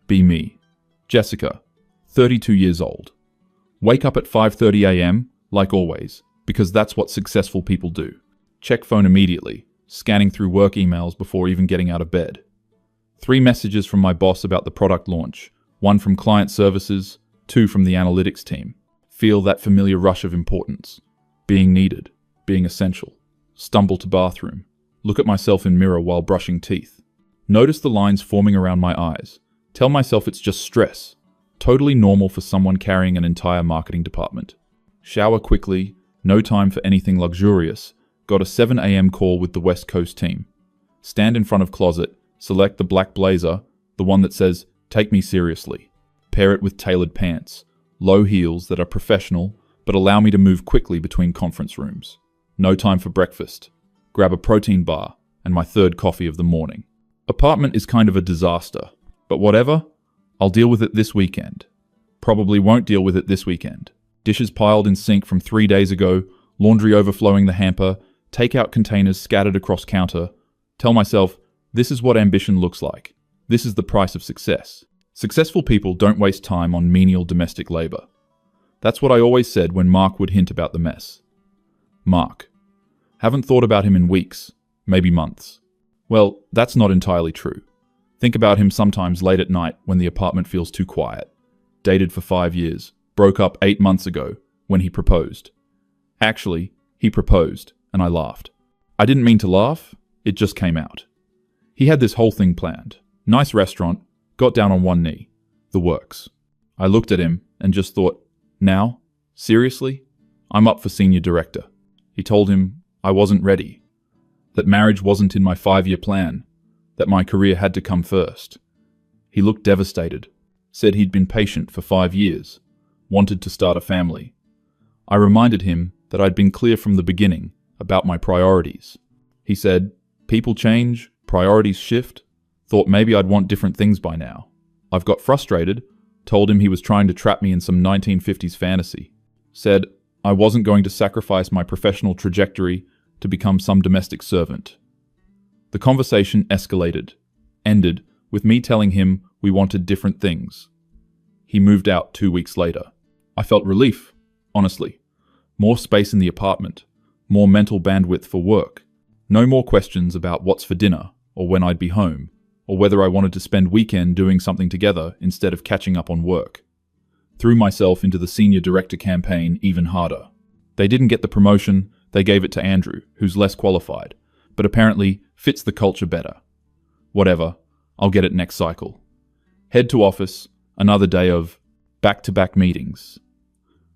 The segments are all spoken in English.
Be me. Jessica, 32 years old. Wake up at 5:30 a.m., like always, because that's what successful people do. Check phone immediately, scanning through work emails before even getting out of bed. 3 messages from my boss about the product launch, 1 from client services, 2 from the analytics team. Feel that familiar rush of importance. Being needed, being essential. Stumble to bathroom. Look at myself in mirror while brushing teeth. Notice the lines forming around my eyes. Tell myself it's just stress. Totally normal for someone carrying an entire marketing department. Shower quickly, no time for anything luxurious. Got a 7 a.m. call with the West Coast team. Stand in front of closet, select the black blazer, the one that says, "Take me seriously." Pair it with tailored pants, low heels that are professional, but allow me to move quickly between conference rooms. No time for breakfast. Grab a protein bar and my 3rd coffee of the morning. Apartment is kind of a disaster, but whatever, I'll deal with it this weekend. Probably won't deal with it this weekend. Dishes piled in sink from 3 days ago, laundry overflowing the hamper, takeout containers scattered across counter. Tell myself, this is what ambition looks like. This is the price of success. Successful people don't waste time on menial domestic labor. That's what I always said when Mark would hint about the mess. Mark. Haven't thought about him in weeks, maybe months. Well, that's not entirely true. Think about him sometimes late at night when the apartment feels too quiet. Dated for 5 years, broke up 8 months ago when he proposed. Actually, he proposed, and I laughed. I didn't mean to laugh, it just came out. He had this whole thing planned. Nice restaurant, got down on one knee. The works. I looked at him and just thought, now? Seriously? I'm up for senior director. He told him I wasn't ready. That marriage wasn't in my 5-year plan. That my career had to come first. He looked devastated. Said he'd been patient for 5 years. Wanted to start a family. I reminded him that I'd been clear from the beginning about my priorities. He said, people change, priorities shift. Thought maybe I'd want different things by now. I've got frustrated, told him he was trying to trap me in some 1950s fantasy. Said I wasn't going to sacrifice my professional trajectory to become some domestic servant. The conversation escalated, ended with me telling him we wanted different things. He moved out 2 weeks later. I felt relief, honestly. More space in the apartment, more mental bandwidth for work. No more questions about what's for dinner, or when I'd be home, or whether I wanted to spend weekend doing something together instead of catching up on work. Threw myself into the senior director campaign even harder. They didn't get the promotion, they gave it to Andrew, who's less qualified, but apparently fits the culture better. Whatever, I'll get it next cycle. Head to office, another day of back-to-back meetings.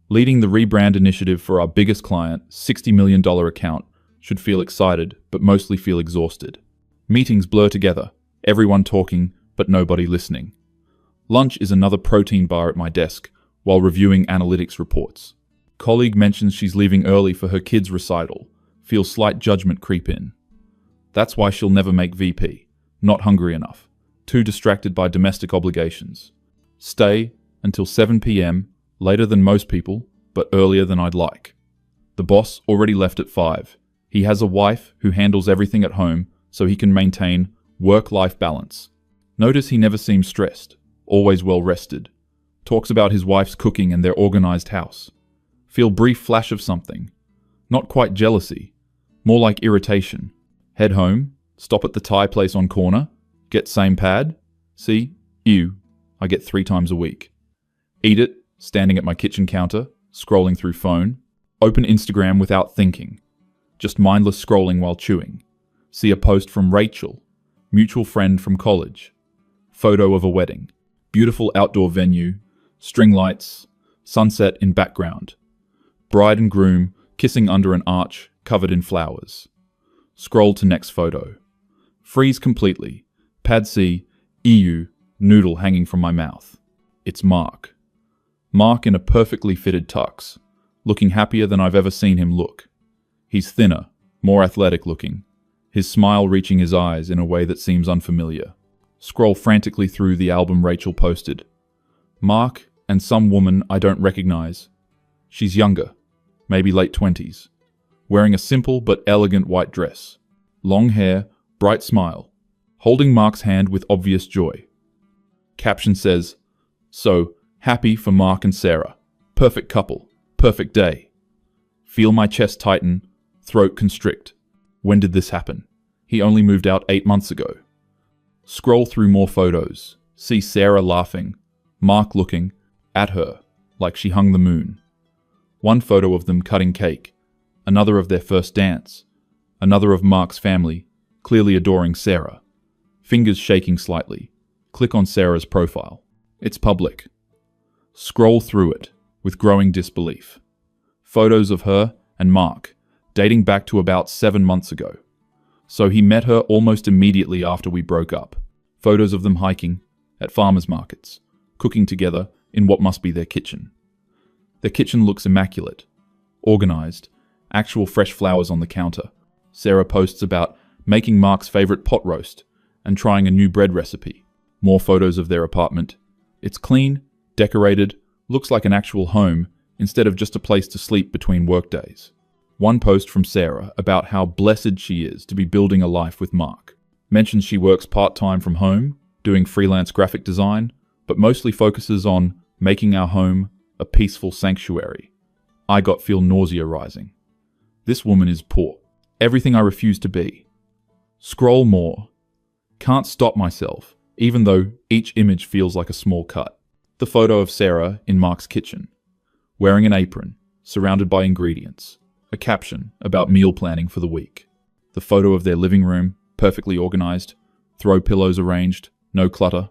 Leading the rebrand initiative for our biggest client, $60 million account, should feel excited, but mostly feel exhausted. Meetings blur together, everyone talking, but nobody listening. Lunch is another protein bar at my desk, while reviewing analytics reports. Colleague mentions she's leaving early for her kid's recital. Feels slight judgment creep in. That's why she'll never make VP. Not hungry enough. Too distracted by domestic obligations. Stay until 7 p.m., later than most people, but earlier than I'd like. The boss already left at 5. He has a wife who handles everything at home so he can maintain work-life balance. Notice he never seems stressed, always well-rested. Talks about his wife's cooking and their organized house. Feel brief flash of something. Not quite jealousy, more like irritation. Head home, stop at the Thai place on corner, get same pad. See, I get 3 times a week. Eat it, standing at my kitchen counter, scrolling through phone. Open Instagram without thinking. Just mindless scrolling while chewing. See a post from Rachel, mutual friend from college. Photo of a wedding. Beautiful outdoor venue, string lights, sunset in background. Bride and groom kissing under an arch covered in flowers. Scroll to next photo. Freeze completely. Pad C, noodle hanging from my mouth. It's Mark. Mark in a perfectly fitted tux, looking happier than I've ever seen him look. He's thinner, more athletic looking, his smile reaching his eyes in a way that seems unfamiliar. Scroll frantically through the album Rachel posted. Mark and some woman I don't recognize. She's younger, maybe late 20s, wearing a simple but elegant white dress. Long hair, bright smile, holding Mark's hand with obvious joy. Caption says, "So, happy for Mark and Sarah. Perfect couple. Perfect day. Feel my chest tighten, throat constrict. When did this happen? He only moved out 8 months ago." Scroll through more photos. See Sarah laughing, Mark looking at her like she hung the moon. One photo of them cutting cake, another of their first dance, another of Mark's family, clearly adoring Sarah. Fingers shaking slightly. Click on Sarah's profile. It's public. Scroll through it with growing disbelief. Photos of her and Mark, dating back to about 7 months ago. So he met her almost immediately after we broke up. Photos of them hiking, at farmers markets, cooking together in what must be their kitchen. Their kitchen looks immaculate, organized, actual fresh flowers on the counter. Sarah posts about making Mark's favorite pot roast and trying a new bread recipe. More photos of their apartment. It's clean, decorated, looks like an actual home instead of just a place to sleep between workdays. One post from Sarah about how blessed she is to be building a life with Mark. Mentions she works part-time from home, doing freelance graphic design, but mostly focuses on making our home a peaceful sanctuary. Feel nausea rising. This woman is poor. Everything I refuse to be. Scroll more. Can't stop myself, even though each image feels like a small cut. The photo of Sarah in Mark's kitchen, wearing an apron, surrounded by ingredients. A caption about meal planning for the week. The photo of their living room, perfectly organized, throw pillows arranged, no clutter.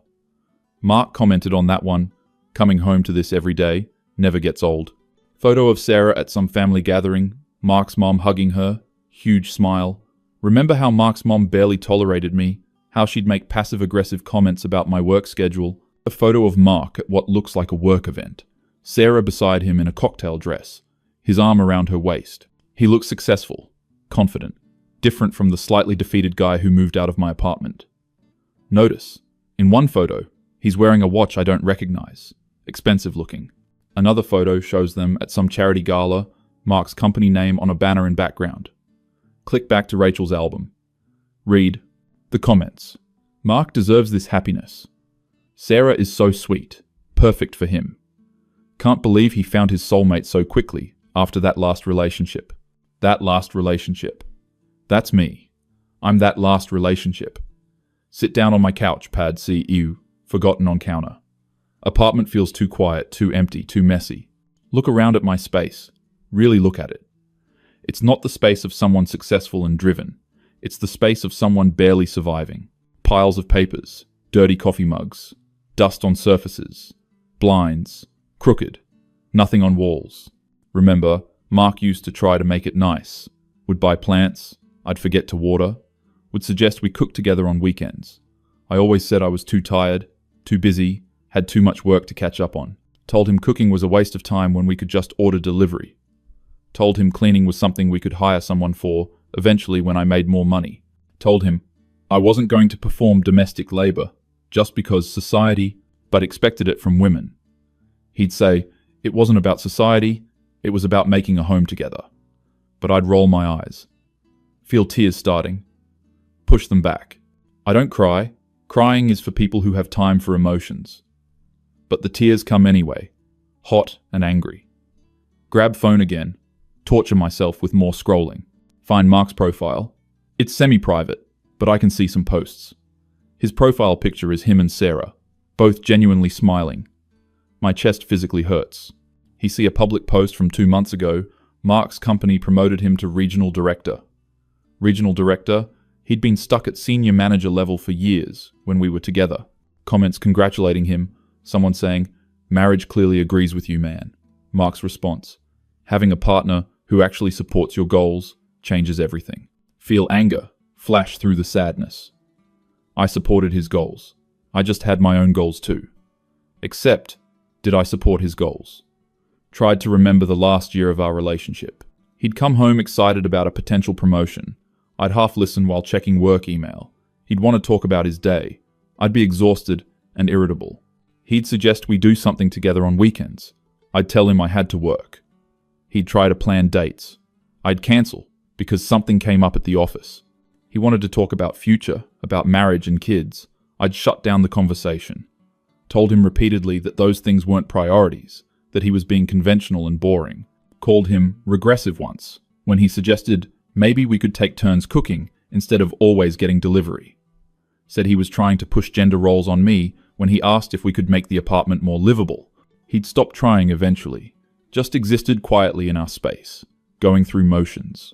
Mark commented on that one, "Coming home to this every day, never gets old." Photo of Sarah at some family gathering, Mark's mom hugging her, huge smile. Remember how Mark's mom barely tolerated me, how she'd make passive-aggressive comments about my work schedule. A photo of Mark at what looks like a work event. Sarah beside him in a cocktail dress, his arm around her waist. He looks successful, confident, different from the slightly defeated guy who moved out of my apartment. Notice, in one photo, he's wearing a watch I don't recognize, expensive looking. Another photo shows them at some charity gala, Mark's company name on a banner in background. Click back to Rachel's album. Read the comments. Mark deserves this happiness. Sarah is so sweet, perfect for him. Can't believe he found his soulmate so quickly after that last relationship. That last relationship. That's me. I'm that last relationship. Sit down on my couch, pad, see ew, forgotten on counter. Apartment feels too quiet, too empty, too messy. Look around at my space. Really look at it. It's not the space of someone successful and driven. It's the space of someone barely surviving. Piles of papers, dirty coffee mugs, dust on surfaces, blinds, crooked, nothing on walls. Remember, Mark used to try to make it nice. Would buy plants, I'd forget to water, would suggest we cook together on weekends. I always said I was too tired, too busy, had too much work to catch up on. Told him cooking was a waste of time when we could just order delivery. Told him cleaning was something we could hire someone for, eventually when I made more money. Told him I wasn't going to perform domestic labor, just because society, but expected it from women. He'd say, it wasn't about society, it was about making a home together. But I'd roll my eyes. Feel tears starting. Push them back. I don't cry. Crying is for people who have time for emotions. But the tears come anyway, hot and angry. Grab phone again. Torture myself with more scrolling. Find Mark's profile. It's semi-private, but I can see some posts. His profile picture is him and Sarah, both genuinely smiling. My chest physically hurts. He see a public post from 2 months ago. Mark's company promoted him to regional director. Regional director? He'd been stuck at senior manager level for years when we were together. Comments congratulating him. Someone saying, "Marriage clearly agrees with you, man." Mark's response, "Having a partner who actually supports your goals changes everything." Feel anger flash through the sadness. I supported his goals. I just had my own goals too. Except, did I support his goals? Tried to remember the last year of our relationship. He'd come home excited about a potential promotion. I'd half listen while checking work email. He'd want to talk about his day. I'd be exhausted and irritable. He'd suggest we do something together on weekends. I'd tell him I had to work. He'd try to plan dates. I'd cancel because something came up at the office. He wanted to talk about future, about marriage and kids. I'd shut down the conversation. told him repeatedly that those things weren't priorities, that he was being conventional and boring, called him regressive once, when he suggested maybe we could take turns cooking instead of always getting delivery. Said he was trying to push gender roles on me when he asked if we could make the apartment more livable. He'd stopped trying eventually, just existed quietly in our space, going through motions.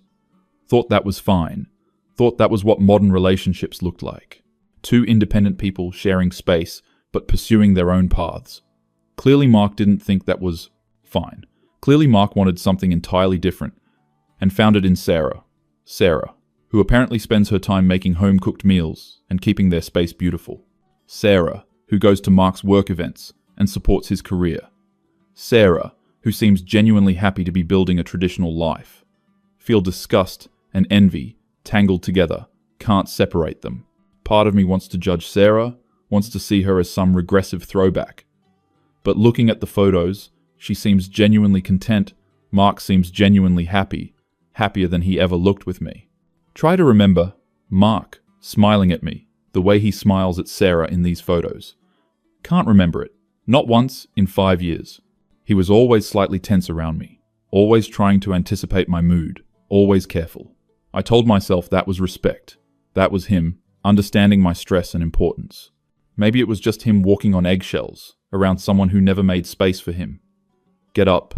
Thought that was fine, thought that was what modern relationships looked like. Two independent people sharing space but pursuing their own paths. Clearly Mark didn't think that was fine. Clearly Mark wanted something entirely different, and found it in Sarah, who apparently spends her time making home-cooked meals and keeping their space beautiful. Sarah, who goes to Mark's work events and supports his career. Sarah, who seems genuinely happy to be building a traditional life. Feel disgust and envy tangled together, can't separate them. Part of me wants to judge Sarah, wants to see her as some regressive throwback. But looking at the photos, she seems genuinely content, Mark seems genuinely happy, happier than he ever looked with me. Try to remember Mark smiling at me, the way he smiles at Sarah in these photos. Can't remember it, not once in 5 years. He was always slightly tense around me, always trying to anticipate my mood, always careful. I told myself that was respect. That was him, understanding my stress and importance. Maybe it was just him walking on eggshells around someone who never made space for him. Get up,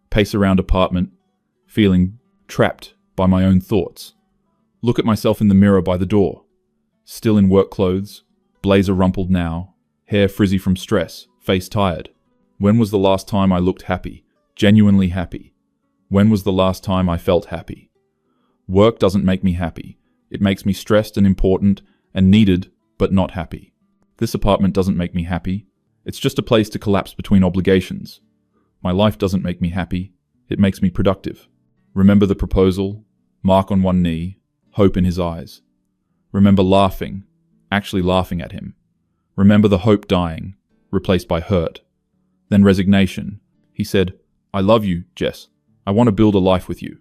pace around apartment, feeling trapped by my own thoughts. Look at myself in the mirror by the door. Still in work clothes, blazer rumpled now, hair frizzy from stress, face tired. When was the last time I looked happy, genuinely happy? When was the last time I felt happy? Work doesn't make me happy. It makes me stressed and important and needed, but not happy. This apartment doesn't make me happy. It's just a place to collapse between obligations. My life doesn't make me happy. It makes me productive. Remember the proposal, Mark on one knee, hope in his eyes. Remember laughing, actually laughing at him. Remember the hope dying, replaced by hurt. Then resignation. He said, I love you, Jess. I want to build a life with you.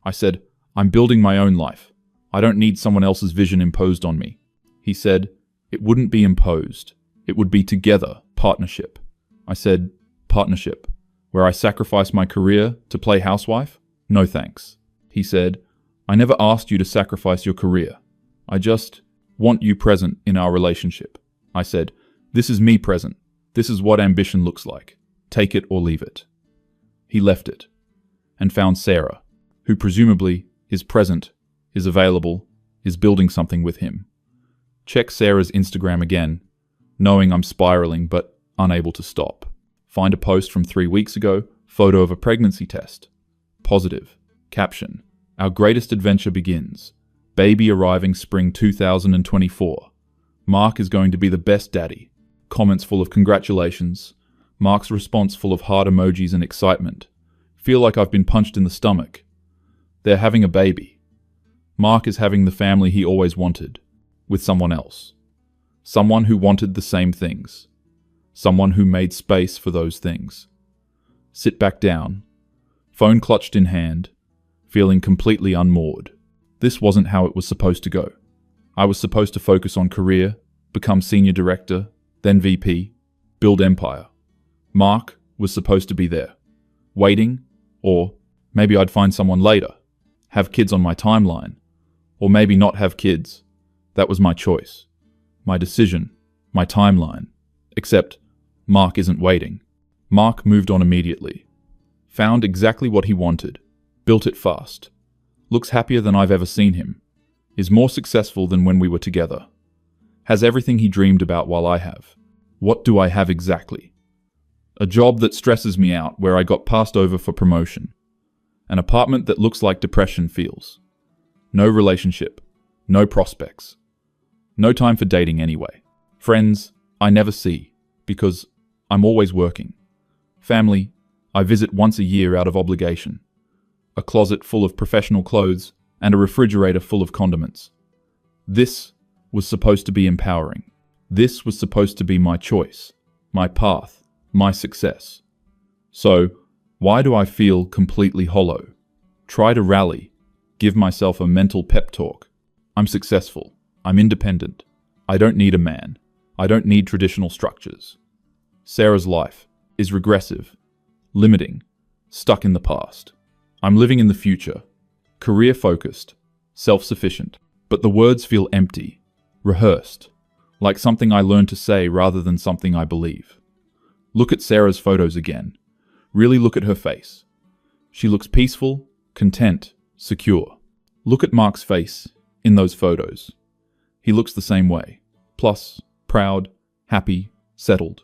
I said, I'm building my own life. I don't need someone else's vision imposed on me. He said, it wouldn't be imposed. It would be together, partnership. I said, partnership, where I sacrifice my career to play housewife? No thanks. He said, I never asked you to sacrifice your career. I just want you present in our relationship. I said, this is me present. This is what ambition looks like. Take it or leave it. He left it and found Sarah, who presumably is present, is available, is building something with him. Check Sarah's Instagram again, knowing I'm spiraling but unable to stop. Find a post from 3 weeks ago, photo of a pregnancy test. Positive. Caption, our greatest adventure begins. Baby arriving spring 2024. Mark is going to be the best daddy. Comments full of congratulations. Mark's response full of heart emojis and excitement. Feel like I've been punched in the stomach. They're having a baby. Mark is having the family he always wanted. With someone else. Someone who wanted the same things. Someone who made space for those things. Sit back down. Phone clutched in hand. Feeling completely unmoored. This wasn't how it was supposed to go. I was supposed to focus on career, become senior director, then VP, build empire. Mark was supposed to be there. Waiting, or maybe I'd find someone later. Have kids on my timeline. Or maybe not have kids. That was my choice. My decision. My timeline. Except, Mark isn't waiting. Mark moved on immediately. Found exactly what he wanted. Built it fast. Looks happier than I've ever seen him. Is more successful than when we were together. Has everything he dreamed about while I have. What do I have exactly? A job that stresses me out where I got passed over for promotion. An apartment that looks like depression feels. No relationship. No prospects. No time for dating anyway. Friends, I never see, because I'm always working. Family, I visit once a year out of obligation. A closet full of professional clothes and a refrigerator full of condiments. This was supposed to be empowering. This was supposed to be my choice, my path, my success. So, why do I feel completely hollow? Try to rally, give myself a mental pep talk. I'm successful. I'm independent. I don't need a man. I don't need traditional structures. Sarah's life is regressive, limiting, stuck in the past. I'm living in the future, career-focused, self-sufficient, but the words feel empty, rehearsed, like something I learned to say rather than something I believe. Look at Sarah's photos again. Really look at her face. She looks peaceful, content, secure. Look at Mark's face in those photos. He looks the same way. Plus, proud, happy, settled.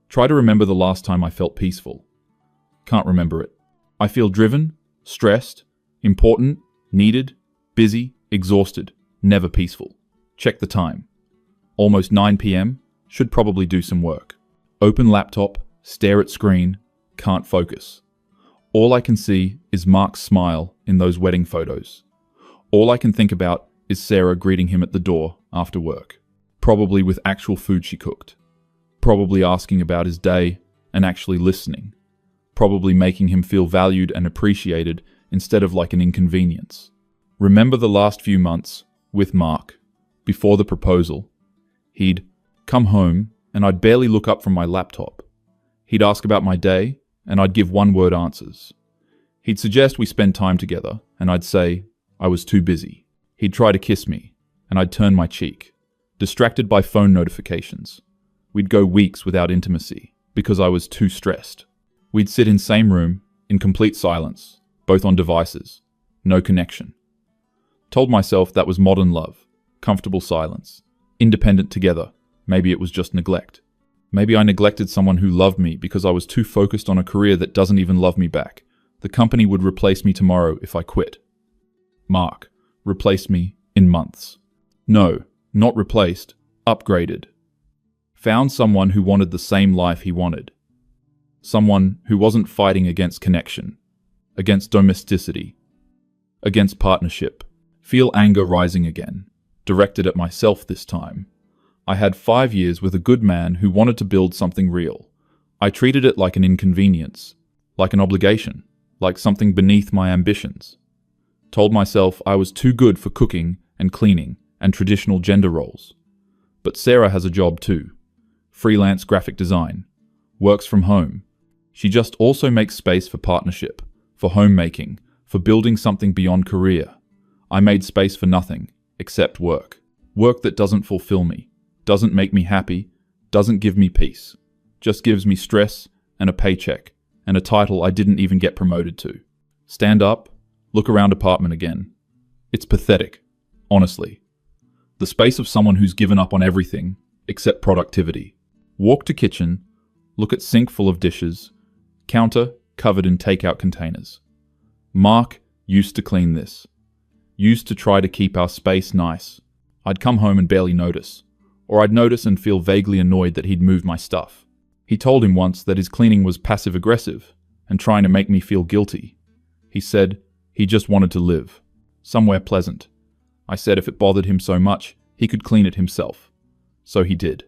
Try to remember the last time I felt peaceful. Can't remember it. I feel driven, stressed, important, needed, busy, exhausted, never peaceful. Check the time. Almost 9 p.m. Should probably do some work. Open laptop, stare at screen, can't focus. All I can see is Mark's smile in those wedding photos. All I can think about is Sarah greeting him at the door after work. Probably with actual food she cooked. Probably asking about his day and actually listening. Probably making him feel valued and appreciated instead of like an inconvenience. Remember the last few months with Mark, before the proposal. He'd come home and I'd barely look up from my laptop. He'd ask about my day and I'd give one-word answers. He'd suggest we spend time together and I'd say I was too busy. He'd try to kiss me and I'd turn my cheek, distracted by phone notifications. We'd go weeks without intimacy because I was too stressed. We'd sit in same room in complete silence, both on devices, no connection. Told myself that was modern love, comfortable silence, independent together. Maybe it was just neglect. Maybe I neglected someone who loved me because I was too focused on a career that doesn't even love me back. The company would replace me tomorrow if I quit. Mark replaced me in months. No, not replaced, upgraded. Found someone who wanted the same life he wanted. Someone who wasn't fighting against connection, against domesticity, against partnership. Feel anger rising again, directed at myself this time. I had 5 years with a good man who wanted to build something real. I treated it like an inconvenience, like an obligation, like something beneath my ambitions. Told myself I was too good for cooking and cleaning and traditional gender roles. But Sarah has a job too. Freelance graphic design. Works from home. She just also makes space for partnership, for homemaking, for building something beyond career. I made space for nothing, except work. Work that doesn't fulfill me, doesn't make me happy, doesn't give me peace. Just gives me stress and a paycheck and a title I didn't even get promoted to. Stand up, look around apartment again. It's pathetic, honestly. The space of someone who's given up on everything except productivity. Walk to kitchen, look at sink full of dishes, counter covered in takeout containers. Mark used to clean this. Used to try to keep our space nice. I'd come home and barely notice. Or I'd notice and feel vaguely annoyed that he'd moved my stuff. He told him once that his cleaning was passive-aggressive and trying to make me feel guilty. He said he just wanted to live. Somewhere pleasant. I said if it bothered him so much, he could clean it himself. So he did.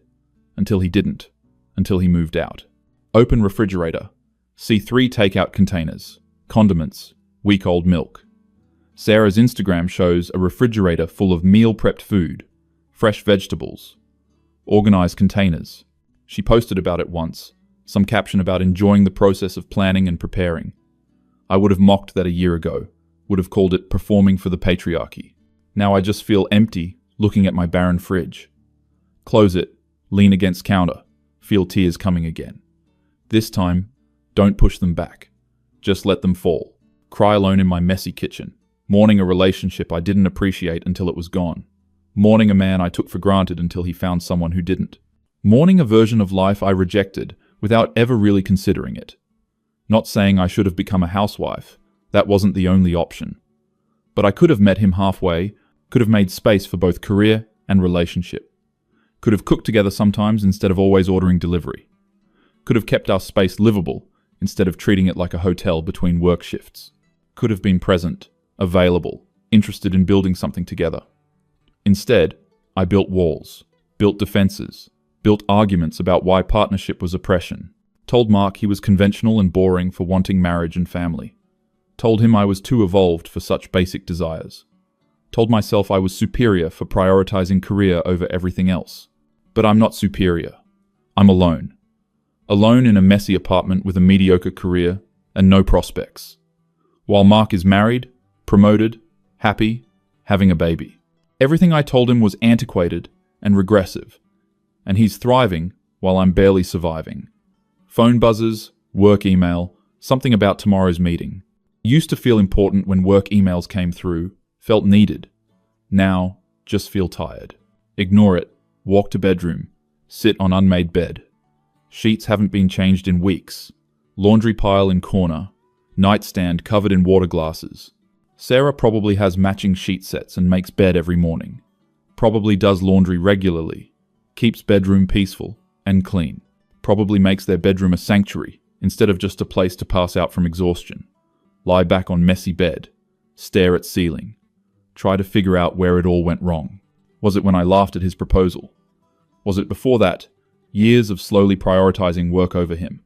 Until he didn't. Until he moved out. Open refrigerator. See 3 takeout containers. Condiments. Week-old milk. Sarah's Instagram shows a refrigerator full of meal-prepped food. Fresh vegetables. Organized containers. She posted about it once. Some caption about enjoying the process of planning and preparing. I would have mocked that a year ago. Would have called it performing for the patriarchy. Now I just feel empty looking at my barren fridge. Close it. Lean against counter. Feel tears coming again. This time, don't push them back. Just let them fall. Cry alone in my messy kitchen. Mourning a relationship I didn't appreciate until it was gone. Mourning a man I took for granted until he found someone who didn't. Mourning a version of life I rejected without ever really considering it. Not saying I should have become a housewife. That wasn't the only option. But I could have met him halfway, could have made space for both career and relationship. Could have cooked together sometimes instead of always ordering delivery. Could have kept our space livable instead of treating it like a hotel between work shifts. Could have been present, available, interested in building something together. Instead, I built walls, built defenses, built arguments about why partnership was oppression. Told Mark he was conventional and boring for wanting marriage and family. Told him I was too evolved for such basic desires. Told myself I was superior for prioritizing career over everything else. But I'm not superior. I'm alone. alone in a messy apartment with a mediocre career and no prospects. While Mark is married, promoted, happy, having a baby. Everything I told him was antiquated and regressive, and he's thriving while I'm barely surviving. Phone buzzes, work email, something about tomorrow's meeting. Used to feel important when work emails came through, felt needed. Now, just feel tired. Ignore it, walk to bedroom, sit on unmade bed. Sheets haven't been changed in weeks. Laundry pile in corner. Nightstand covered in water glasses. Sarah probably has matching sheet sets and makes bed every morning. Probably does laundry regularly. Keeps bedroom peaceful and clean. Probably makes their bedroom a sanctuary instead of just a place to pass out from exhaustion. Lie back on messy bed. Stare at ceiling. Try to figure out where it all went wrong. Was it when I laughed at his proposal? Was it before that? Years of slowly prioritizing work over him.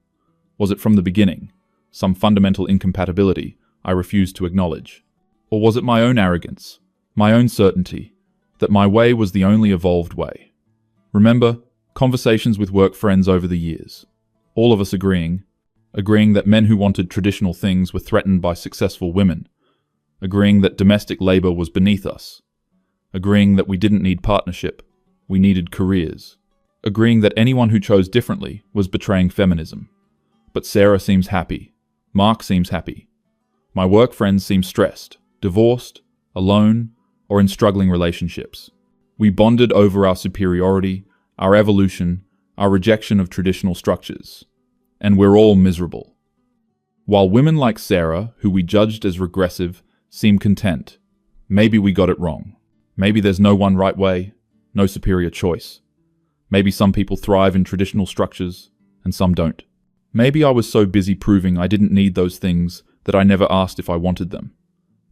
Was it from the beginning? Some fundamental incompatibility I refused to acknowledge. Or was it my own arrogance, my own certainty, that my way was the only evolved way? Remember, conversations with work friends over the years. All of us agreeing that men who wanted traditional things were threatened by successful women. Agreeing that domestic labor was beneath us. Agreeing that we didn't need partnership, we needed careers. Agreeing that anyone who chose differently was betraying feminism. But Sarah seems happy. Mark seems happy. My work friends seem stressed, divorced, alone, or in struggling relationships. We bonded over our superiority, our evolution, our rejection of traditional structures. And we're all miserable. While women like Sarah, who we judged as regressive, seem content, maybe we got it wrong. Maybe there's no one right way, no superior choice. Maybe some people thrive in traditional structures, and some don't. Maybe I was so busy proving I didn't need those things that I never asked if I wanted them.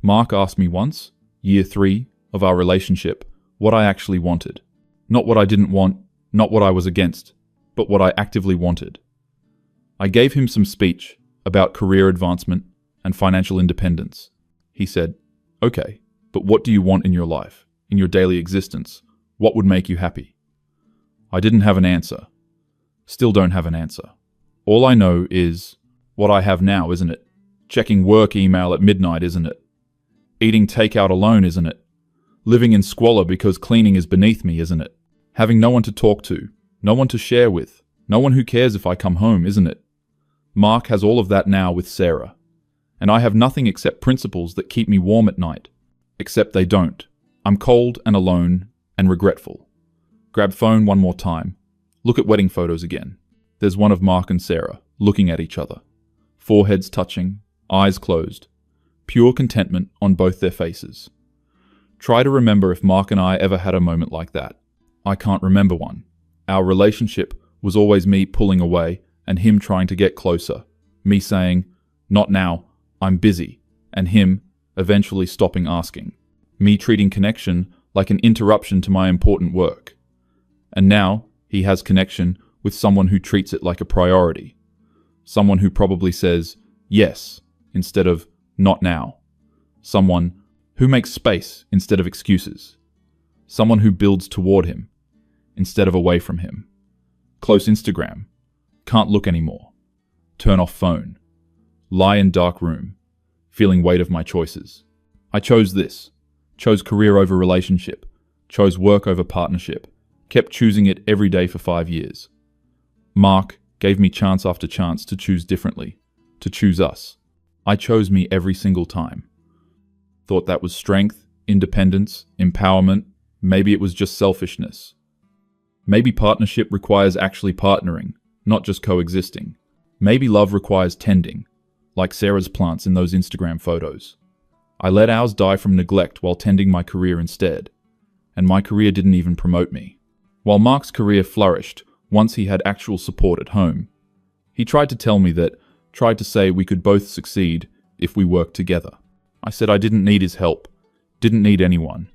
Mark asked me once, year 3 of our relationship, what I actually wanted. Not what I didn't want, not what I was against, but what I actively wanted. I gave him some speech about career advancement and financial independence. He said, "Okay, but what do you want in your life, in your daily existence? What would make you happy?" I didn't have an answer. Still don't have an answer. All I know is what I have now, isn't it? Checking work email at midnight, isn't it? Eating takeout alone, isn't it? Living in squalor because cleaning is beneath me, isn't it? Having no one to talk to, no one to share with, no one who cares if I come home, isn't it? Mark has all of that now with Sarah. And I have nothing except principles that keep me warm at night. Except they don't. I'm cold and alone and regretful. Grab phone one more time. Look at wedding photos again. There's one of Mark and Sarah, looking at each other. Foreheads touching, eyes closed. Pure contentment on both their faces. Try to remember if Mark and I ever had a moment like that. I can't remember one. Our relationship was always me pulling away and him trying to get closer. Me saying, "Not now, I'm busy," and him eventually stopping asking. Me treating connection like an interruption to my important work. And now he has connection with someone who treats it like a priority. Someone who probably says yes instead of not now. Someone who makes space instead of excuses. Someone who builds toward him instead of away from him. Close Instagram. Can't look anymore. Turn off phone. Lie in dark room. Feeling weight of my choices. I chose this. Chose career over relationship. Chose work over partnership. Kept choosing it every day for 5 years. Mark gave me chance after chance to choose differently. To choose us. I chose me every single time. Thought that was strength, independence, empowerment. Maybe it was just selfishness. Maybe partnership requires actually partnering, not just coexisting. Maybe love requires tending, like Sarah's plants in those Instagram photos. I let ours die from neglect while tending my career instead, and my career didn't even promote me. While Mark's career flourished once he had actual support at home, he tried to say we could both succeed if we worked together. I said I didn't need his help, didn't need anyone.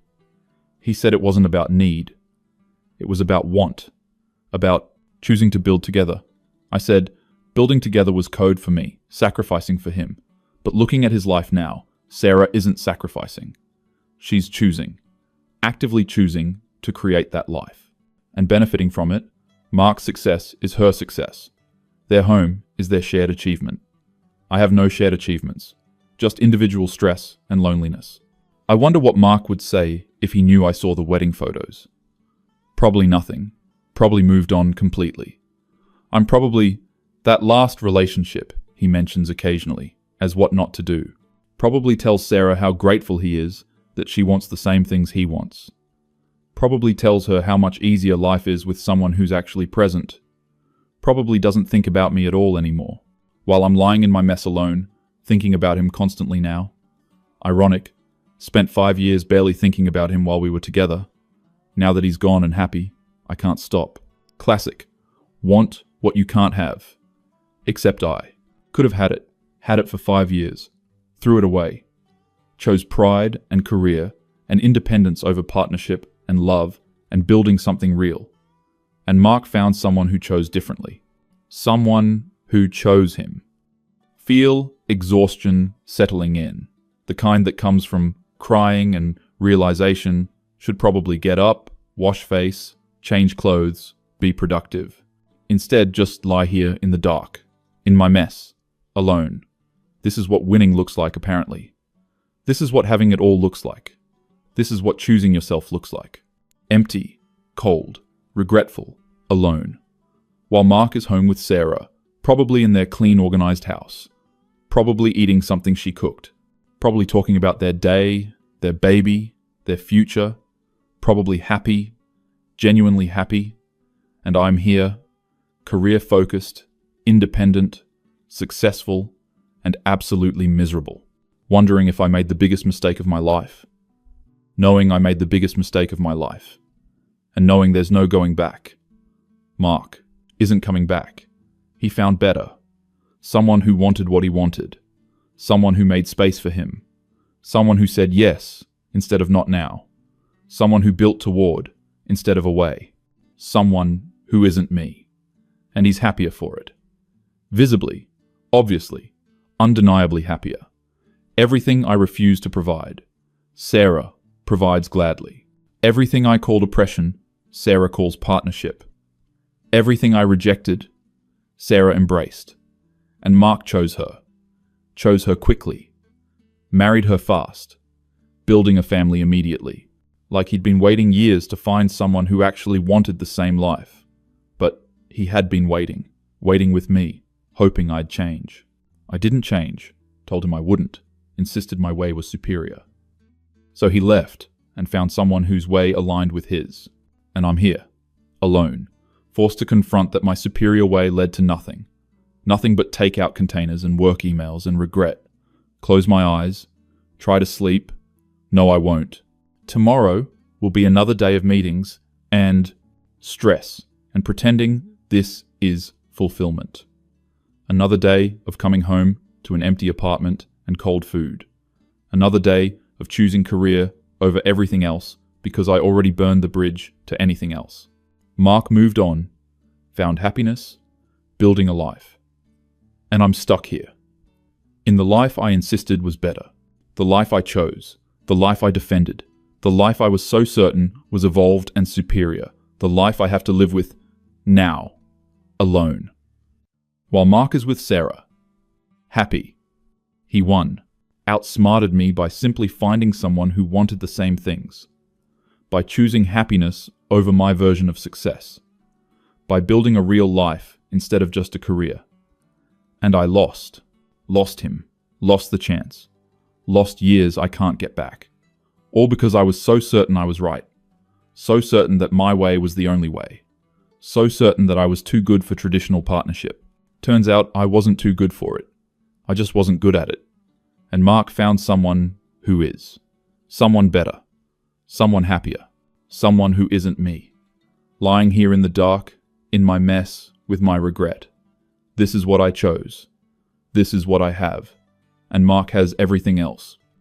He said it wasn't about need. It was about want, about choosing to build together. I said, building together was code for me, sacrificing for him. But looking at his life now, Sarah isn't sacrificing. She's choosing, actively choosing to create that life. And benefiting from it, Mark's success is her success. Their home is their shared achievement. I have no shared achievements, just individual stress and loneliness. I wonder what Mark would say if he knew I saw the wedding photos. Probably nothing. Probably moved on completely. I'm probably that last relationship he mentions occasionally as what not to do. Probably tells Sarah how grateful he is that she wants the same things he wants. Probably tells her how much easier life is with someone who's actually present. Probably doesn't think about me at all anymore, while I'm lying in my mess alone, thinking about him constantly now. Ironic, spent 5 years barely thinking about him while we were together. Now that he's gone and happy, I can't stop. Classic. Want what you can't have. Except I. Could have had it for 5 years. Threw it away. Chose pride and career and independence over partnership and love and building something real. And Mark found someone who chose differently. Someone who chose him. Feel exhaustion settling in. The kind that comes from crying and realization, should probably get up, wash face, change clothes, be productive. Instead, just lie here in the dark, in my mess, alone. This is what winning looks like, apparently. This is what having it all looks like. This is what choosing yourself looks like. Empty, cold, regretful, alone. While Mark is home with Sarah, probably in their clean, organized house. Probably eating something she cooked. Probably talking about their day, their baby, their future. Probably happy, genuinely happy. And I'm here, career-focused, independent, successful, and absolutely miserable. Wondering if I made the biggest mistake of my life. Knowing I made the biggest mistake of my life. And knowing there's no going back. Mark isn't coming back. He found better. Someone who wanted what he wanted. Someone who made space for him. Someone who said yes instead of not now. Someone who built toward instead of away. Someone who isn't me. And he's happier for it. Visibly, obviously, undeniably happier. Everything I refuse to provide, Sarah provides gladly. Everything I called oppression, Sarah calls partnership. Everything I rejected, Sarah embraced. And Mark chose her quickly, married her fast, building a family immediately, like he'd been waiting years to find someone who actually wanted the same life. But he had been waiting with me, hoping I'd change. I didn't change, told him I wouldn't, insisted my way was superior. So he left and found someone whose way aligned with his. And I'm here, alone, forced to confront that my superior way led to nothing. Nothing but takeout containers and work emails and regret. Close my eyes, try to sleep. No, I won't. Tomorrow will be another day of meetings and stress and pretending this is fulfillment. Another day of coming home to an empty apartment and cold food. Another day of choosing career over everything else because I already burned the bridge to anything else. Mark moved on, found happiness, building a life. And I'm stuck here. In the life I insisted was better. The life I chose. The life I defended. The life I was so certain was evolved and superior. The life I have to live with now. Alone. While Mark is with Sarah. Happy. He won. Outsmarted me by simply finding someone who wanted the same things. By choosing happiness over my version of success. By building a real life instead of just a career. And I lost him, lost the chance, lost years I can't get back. All because I was so certain I was right, so certain that my way was the only way, so certain that I was too good for traditional partnership. Turns out I wasn't too good for it. I just wasn't good at it. And Mark found someone who is, someone better, someone happier, someone who isn't me. Lying here in the dark, in my mess, with my regret. This is what I chose. This is what I have. And Mark has everything else.